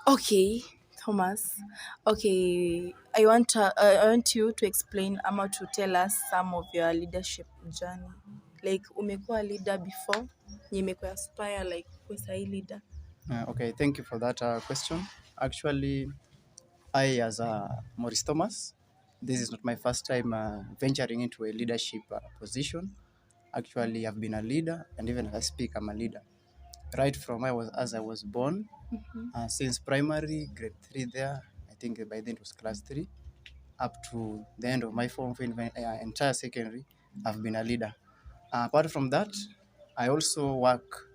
Okay, Thomas. Okay, I want you to explain ama to tell us some of your leadership journey. Like umekuwa leader before, nye imekuwa aspire like kuwa sahi leader. Okay, thank you for that question. Actually, I, as Maurice Thomas, this is not my first time venturing into a leadership position. Actually, I've been a leader, and even as I speak, I'm a leader. Right from as I was born, since primary, grade 3 there, I think by then it was class 3, up to the end of my form, entire secondary, I've been a leader. Apart from that, I also work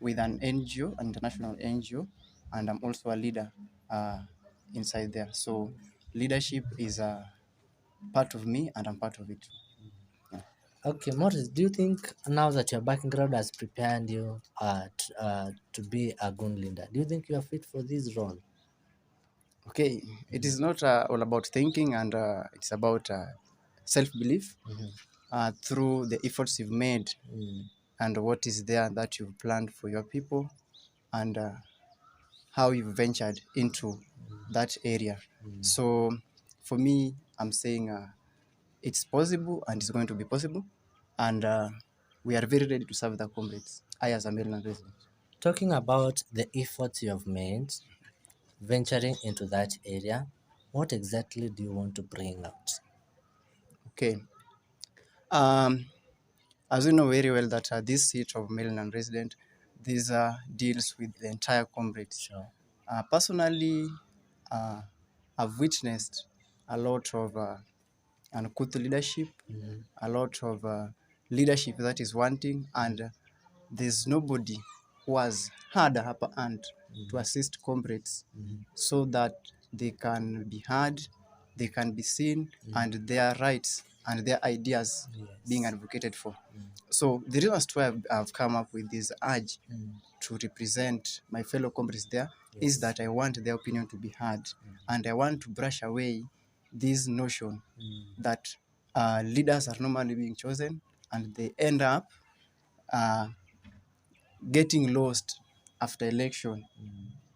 with an NGO, an international NGO, and I'm also a leader inside there. So leadership is a part of me, and I'm part of it. Okay, Morris, do you think now that your background has prepared you to be a good leader, do you think you are fit for this role? Okay, it is not all about thinking, and it's about self-belief through the efforts you've made and what is there that you've planned for your people, and how you've ventured into that area. So for me, I'm saying it's possible, and it's going to be possible, and we are very ready to serve the comrades. I, as a Maryland resident. Talking about the efforts you have made venturing into that area, what exactly do you want to bring out? Okay. Um, as we know very well that this seat of Maryland resident, this deals with the entire comrades. Sure. Personally, I've witnessed a lot of uncouth leadership, a lot of leadership that is wanting, and there's nobody who has had a upper hand to assist comrades so that they can be heard, they can be seen, and their rights and their ideas being advocated for. So the reason as to why I've come up with this urge to represent my fellow comrades there is that I want their opinion to be heard, and I want to brush away this notion that leaders are normally being chosen and they end up uh, getting lost after election,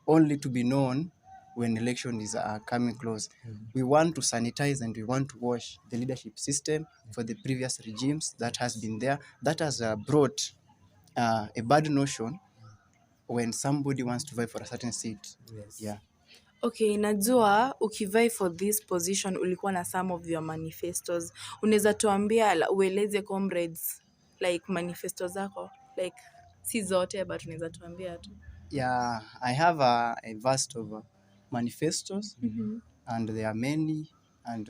only to be known when election is coming close. We want to sanitize and we want to wash the leadership system for the previous regimes that has been there, that has brought a bad notion when somebody wants to vie for a certain seat. Yes. Yeah. Okay, najua ukivai for this position ulikuwa na some of your manifestos. Unaweza tuambia ueleze comrades like manifesto zako like si zote but unaweza tuambia tu. Yeah, I have a vast of manifestos, and there are many, and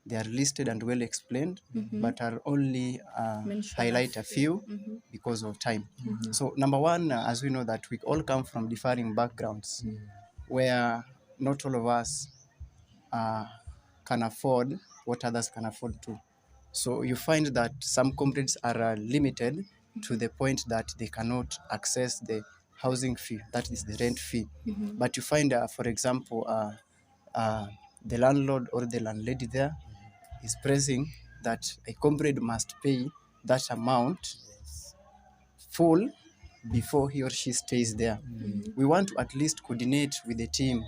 they are listed and well explained, but I'll only highlight a few because of time. So number one, as we know that we all come from differing backgrounds, where not all of us can afford what others can afford to. So you find that some comrades are limited to the point that they cannot access the housing fee, that is the rent fee. But you find, for example, the landlord or the landlady there is pressing that a comrade must pay that amount full before he or she stays there. We want to at least coordinate with the team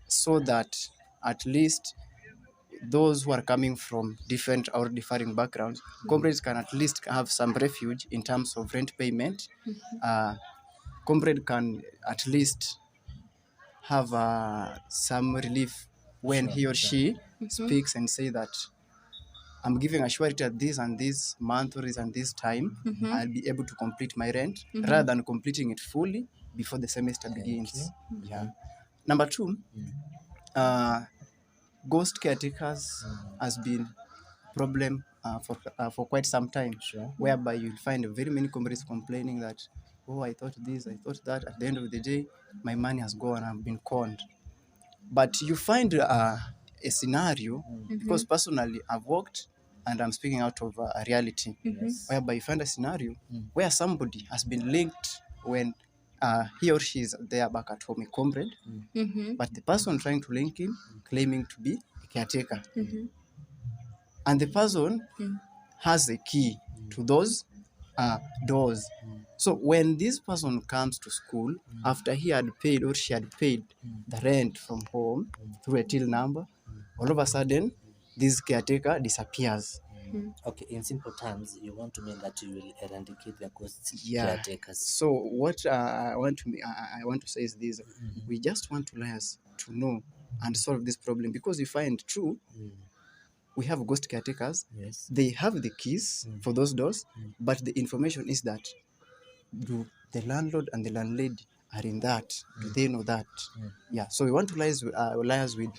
so that at least those who are coming from different or differing backgrounds, comrades can at least have some refuge in terms of rent payment. Comrade can at least have some relief when he or she speaks and say that I'm giving a surety at this and this month or this and this time, I'll be able to complete my rent rather than completing it fully before the semester begins. Yeah. Number two, ghost caretakers has been a problem for quite some time, whereby you'll find very many comrades complaining that, oh, I thought this, I thought that. At the end of the day, my money has gone, I've been conned. But you find a scenario, because personally I've worked and I'm speaking out of a reality, whereby you find a scenario where somebody has been linked when he or she is there back at home, a comrade, but the person trying to link him claiming to be a caretaker. And the person has a key to those doors. So when this person comes to school, after he had paid or she had paid the rent from home through a till number, all of a sudden, this caretaker disappears. Okay, in simple terms, you want to mean that you will eradicate the ghost Yeah. caretakers. So what I want to say is this: we just want liars to know and solve this problem, because we find true. We have ghost caretakers. Yes. They have the keys for those doors, but the information is that, do the landlord and the landlady are in that? Do they know that? Yeah. So we want to liaise with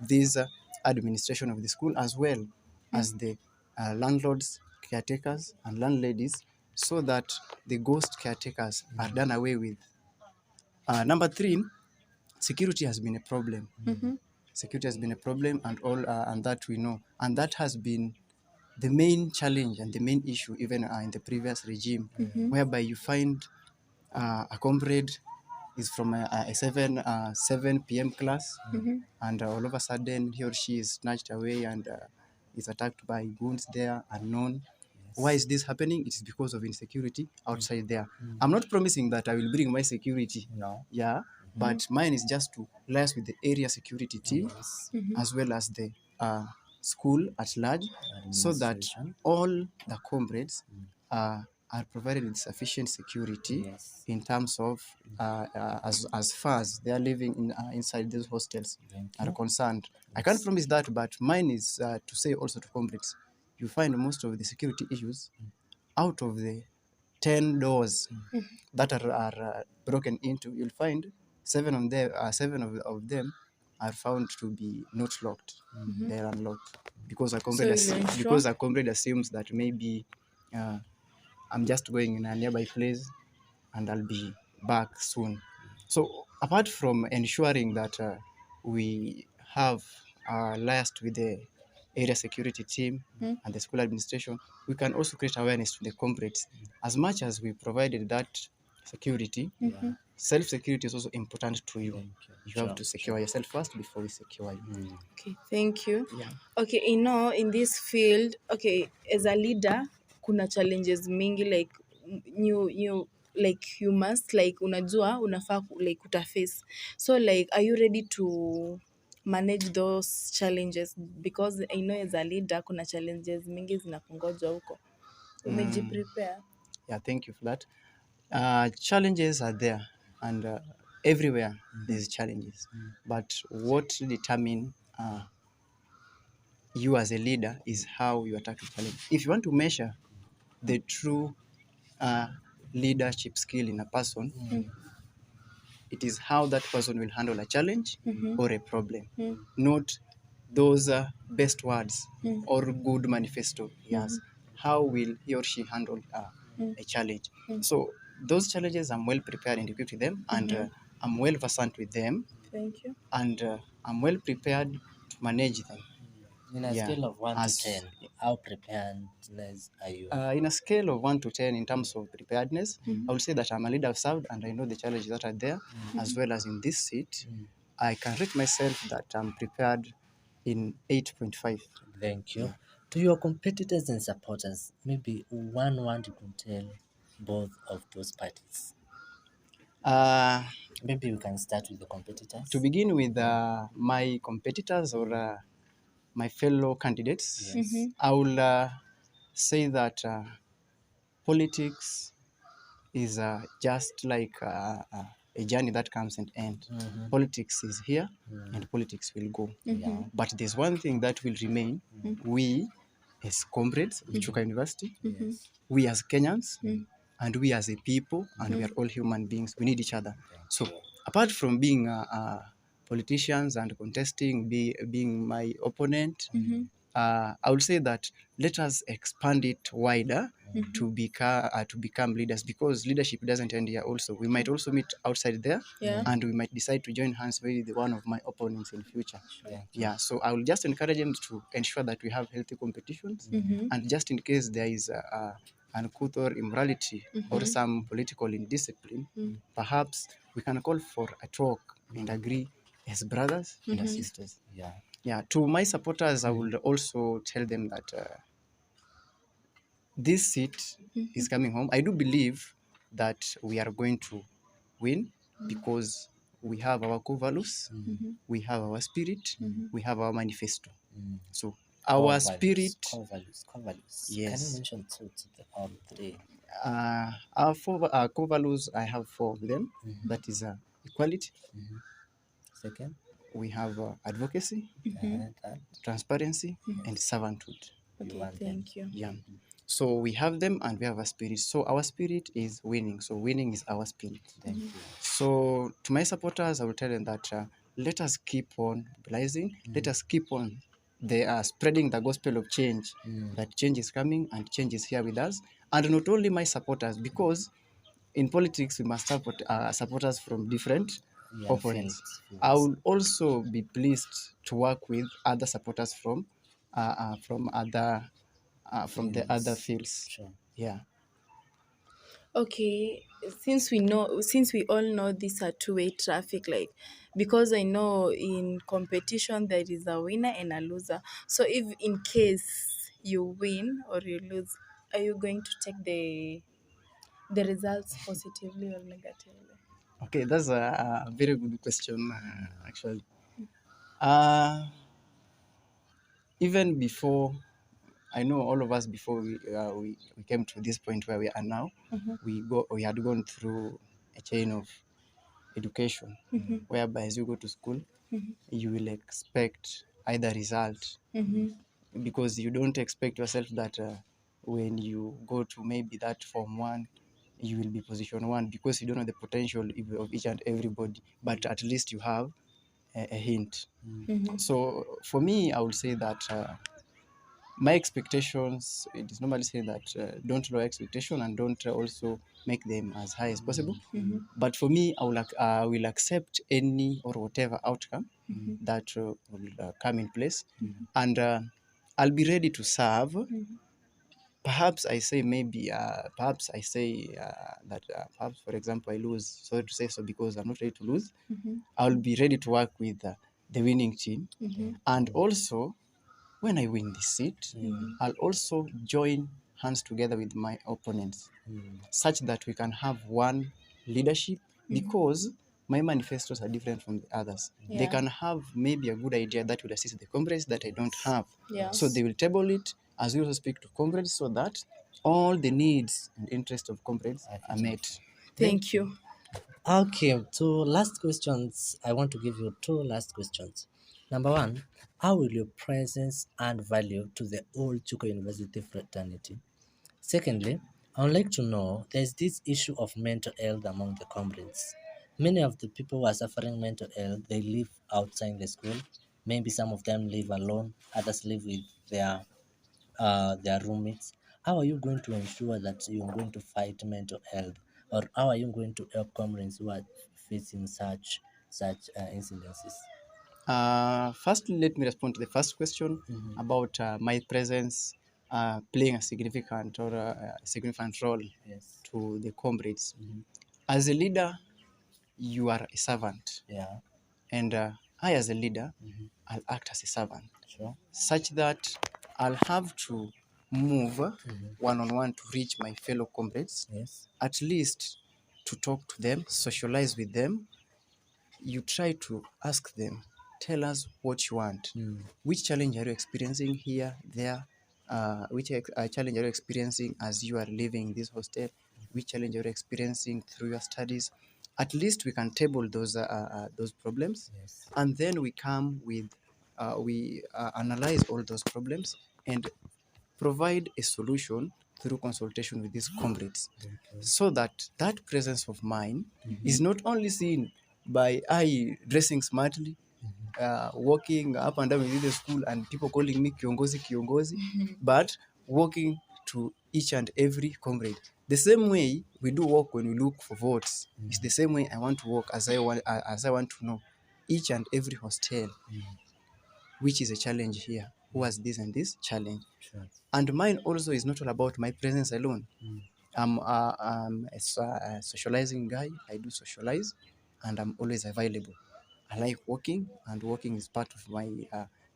this administration of the school, as well as the landlords, caretakers, and landladies, so that the ghost caretakers are done away with. Number three, security has been a problem. Security has been a problem, and that we know, and that has been the main challenge and the main issue, even in the previous regime, whereby you find a comrade is from a 7 p.m. class, and all of a sudden he or she is snatched away and is attacked by goons there, unknown. Why is this happening? It is because of insecurity outside there. I'm not promising that I will bring my security. No. Yeah, but mine is just to liaise with the area security team, Yes. as well as the school at large, so that Administration. all the comrades are provided with sufficient security. Yes. In terms of as far as they are living inside these hostels Thank are you. concerned. I can't promise that, but mine is to say also to comrades, you find most of the security issues out of the 10 doors that are broken into, you'll find seven of them are found to be not locked. They're unlocked because a comrade, So you'll ensure- because a comrade assumes that maybe I'm just going in a nearby place and I'll be back soon. So apart from ensuring that we have liaised with the area security team and the school administration, we can also create awareness to the comrades. As much as we provided that security, self-security is also important to you. Thank you. You have to secure yourself first before we secure you. Okay, thank you. Yeah. Okay, in this field, okay, as a leader, kuna challenges mingi like new like you must like unajua unafaa like utaface. So like are you ready to manage those challenges, because I know as a leader kuna challenges mingi zinakungoja huko. Umejiprepare? Yeah, thank you for that. Challenges are there, and everywhere there's challenges. But what determine you as a leader is how you attack the challenge. If you want to measure the true leadership skill in a person, it is how that person will handle a challenge or a problem, not those best words or good manifesto he has. How will he or she handle a challenge? So those challenges, I'm well prepared and equipped with them, and I'm well versant with them, Thank you. and I'm well prepared to manage them. In a Yeah. scale of 1 As- to 10, how preparedness are you? In a scale of 1 to 10, in terms of preparedness, I would say that I'm a leader of served and I know the challenges that are there, as well as in this seat. I can rate myself that I'm prepared in 8.5. Thank you. To your competitors and supporters, maybe one word you can tell both of those parties. Uh, Maybe we can start with the competitors. to begin with, my competitors or my fellow candidates, I will say that politics is just like a journey that comes and ends. Politics is here and politics will go. But there's one thing that will remain. We, as comrades of Chuka University, we as Kenyans, and we as a people, and we are all human beings. We need each other. So apart from being politicians and contesting, being my opponent, I would say that let us expand it wider to become leaders, because leadership doesn't end here. Also, we might also meet outside there, and we might decide to join hands with one of my opponents in future. Yeah, so I will just encourage them to ensure that we have healthy competitions, and just in case there is uncouth or immorality or some political indiscipline, perhaps we can call for a talk and agree as brothers and as sisters. Yeah, to my supporters, I would also tell them that this seat is coming home. I do believe that we are going to win because we have our core values, we have our spirit, we have our manifesto. So our spirit, Core values. Can you yes, mention two to the all three? our core values, I have four of them. That is equality, Second, we have advocacy, and that transparency, and servanthood. you Okay, want them. thank you. Yeah. So we have them and we have a spirit. So our spirit is winning. So winning is our spirit. Thank you. So to my supporters, I will tell them that let us keep on mobilizing. Let us keep on they are spreading the gospel of change. That change is coming and change is here with us. And not only my supporters, because in politics we must have supporters from different Yeah, opponents. fields. I will also be pleased to work with other supporters from the other fields. Sure. Yeah. Okay, since we all know these are two-way traffic, like, because I know in competition there is a winner and a loser. So if in case you win or you lose, are you going to take the results positively or negatively? Okay, that's a very good question, actually. Uh, Even before, I know all of us before we came to this point where we are now, we had gone through a chain of education, whereby as you go to school, you will expect either result, because you don't expect yourself that when you go to maybe that form one, you will be position one, because you don't know the potential of each and everybody, but at least you have a hint. So for me, I would say that my expectations, it is normally say that don't lower expectation and don't also make them as high as possible. But for me, I will accept any or whatever outcome that will come in place, and I'll be ready to serve. Perhaps I say maybe, perhaps I say that perhaps, for example, I lose. Sorry to say so, because I'm not ready to lose. I'll be ready to work with the winning team, and also when I win this seat, I'll also join hands together with my opponents, such that we can have one leadership, because my manifestos are different from the others. They Yeah. can have maybe a good idea that will assist the comrades that I don't have. Yes. So they will table it as we also speak to comrades, so that all the needs and interests of comrades are met. Thank you. Okay, so last questions. I want to give you two last questions. Number one, how will your presence add value to the old Chuka University fraternity? Secondly, I would like to know there's this issue of mental health among the comrades. Many of the people who are suffering mental health, they live outside the school. Maybe some of them live alone, others live with their roommates. How are you going to ensure that you're going to fight mental health, or how are you going to help comrades who are facing such incidences? Firstly, let me respond to the first question about my presence playing a significant or a significant role Yes. to the comrades. As a leader, you are a servant, Yeah. and I, as a leader, I'll act as a servant, Sure. such that I'll have to move one on one to reach my fellow comrades, Yes. at least to talk to them, socialize with them. You try to ask them, tell us what you want. Which challenge are you experiencing here, there? Which challenge are you experiencing as you are living in this hostel? Which challenge are you experiencing through your studies? At least we can table those problems, Yes. and then we come with, we analyze all those problems and provide a solution through consultation with these comrades, so that that presence of mine is not only seen by I dressing smartly, walking up and down within the school and people calling me kiongozi kiongozi, but walking to each and every comrade. The same way we do walk when we look for votes, it's the same way I want to walk as I want to know each and every hostel, which is a challenge here, who has this and this challenge. Sure. And mine also is not all about my presence alone. I'm a socializing guy. I do socialize, and I'm always available. I like walking, and walking is part of my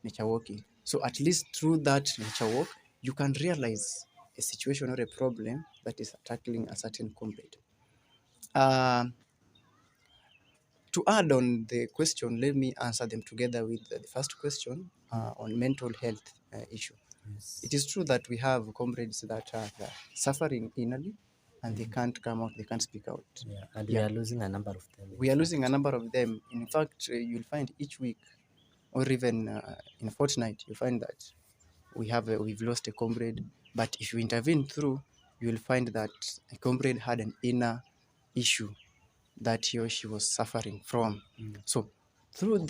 nature walking. So at least through that nature walk, you can realize a situation or a problem that is tackling a certain comrade. Uh, to add on the question, let me answer them together with the first question on mental health issue. Yes. It is true that we have comrades that are suffering innerly and they can't come out, they can't speak out. Yeah, and we are losing a number of them. We are losing a number of them. In fact, you'll find each week or even in a fortnight, you find that we've lost a comrade. But if you intervene through, you will find that a comrade had an inner issue that he or she was suffering from. So through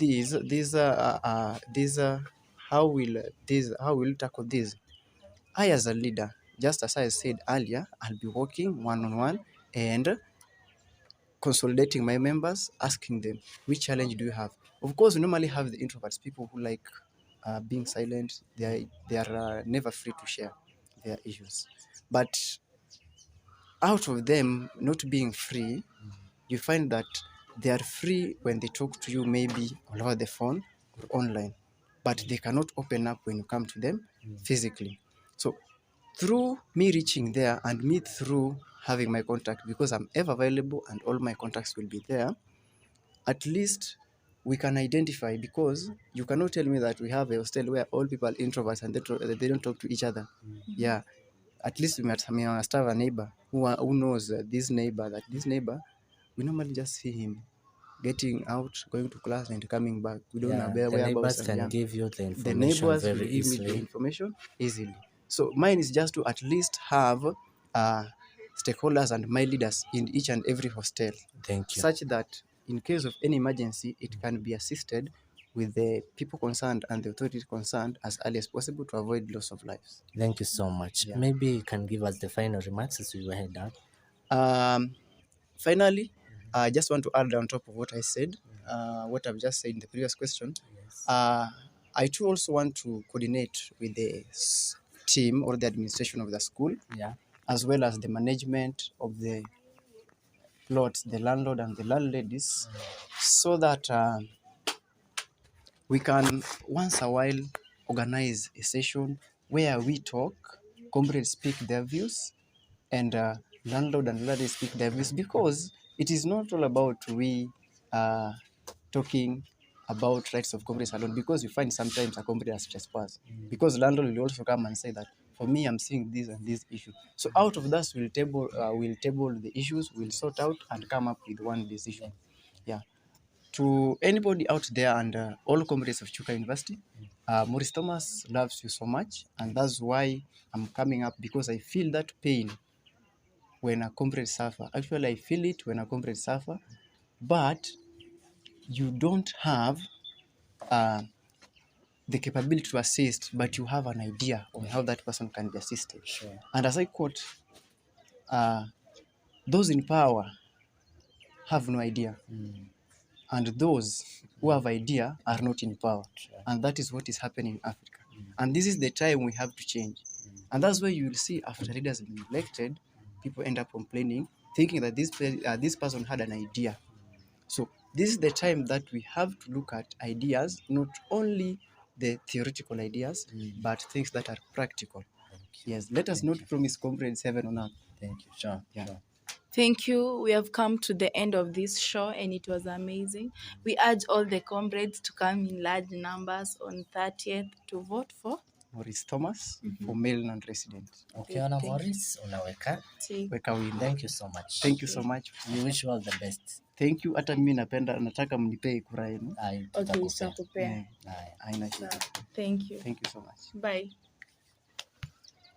how will tackle this? I, as a leader, just as I said earlier, I'll be working one-on-one and consolidating my members, asking them, which challenge do you have? Of course, we normally have the introverts, people who like being silent. They are never free to share their issues. But out of them not being free, you find that they are free when they talk to you, maybe over the phone or online, but they cannot open up when you come to them physically. So through me reaching there and me through having my contact, because I'm ever available and all my contacts will be there, at least we can identify, because you cannot tell me that we have a hostel where all people are introverts and they don't talk to each other. Yeah, at least we must have a neighbor who knows this neighbor, that this neighbor, we normally just see him getting out, going to class and coming back. We don't know The whereabouts. neighbors can give you the The information neighbors will very give me the easily. information easily. So mine is just to at least have stakeholders and my leaders in each and every hostel, Thank you. such that in case of any emergency, it can be assisted with the people concerned and the authorities concerned as early as possible to avoid loss of lives. Thank you so much. Yeah. Maybe you can give us the final remarks as we head out. Finally, I just want to add on top of what I said, what I've just said in the previous question. Yes. I too also want to coordinate with the team or the administration of the school, Yeah. as well as the management of the plots, the landlord and the landladies, so that we can once a while organize a session where we talk, comrades speak their views, and landlord and landlady speak their views, because it is not all about we talking about rights of comrades alone, because we find sometimes a comrade has trespass, because landlord will also come and say that for me I'm seeing this and this issue. So out of that we'll table the issues, we'll sort out and come up with one decision. Yeah. To anybody out there and all comrades of Chuka University, Maurice Thomas loves you so much, and that's why I'm coming up, because I feel that pain when a comrade suffer. Actually, I feel it when a comrade suffer, but you don't have the capability to assist, but you have an idea on how that person can be assisted. Sure. And as I quote, those in power have no idea. And those who have idea are not in power. And that is what is happening in Africa. And this is the time we have to change. And that's why you will see after leaders have been elected, people end up complaining, thinking that this person had an idea. So this is the time that we have to look at ideas, not only the theoretical ideas, but things that are practical. Yes, let us not promise comrades heaven on earth. Thank you. Sure. Yeah. Sure. Thank you. We have come to the end of this show and it was amazing. We urge all the comrades to come in large numbers on 30th to vote for Maurice Thomas for male non-resident. Ukiona Thank you. Morris unaweka. Weka win. Thank you so much. Thank you so much. We wish you all the best. Thank you. Hata mimi nataka mnipee kura yenu. Aye, Okay, tutakupea. tutakupea. Aye. Haina shida. Thank you. Thank you so much. Bye.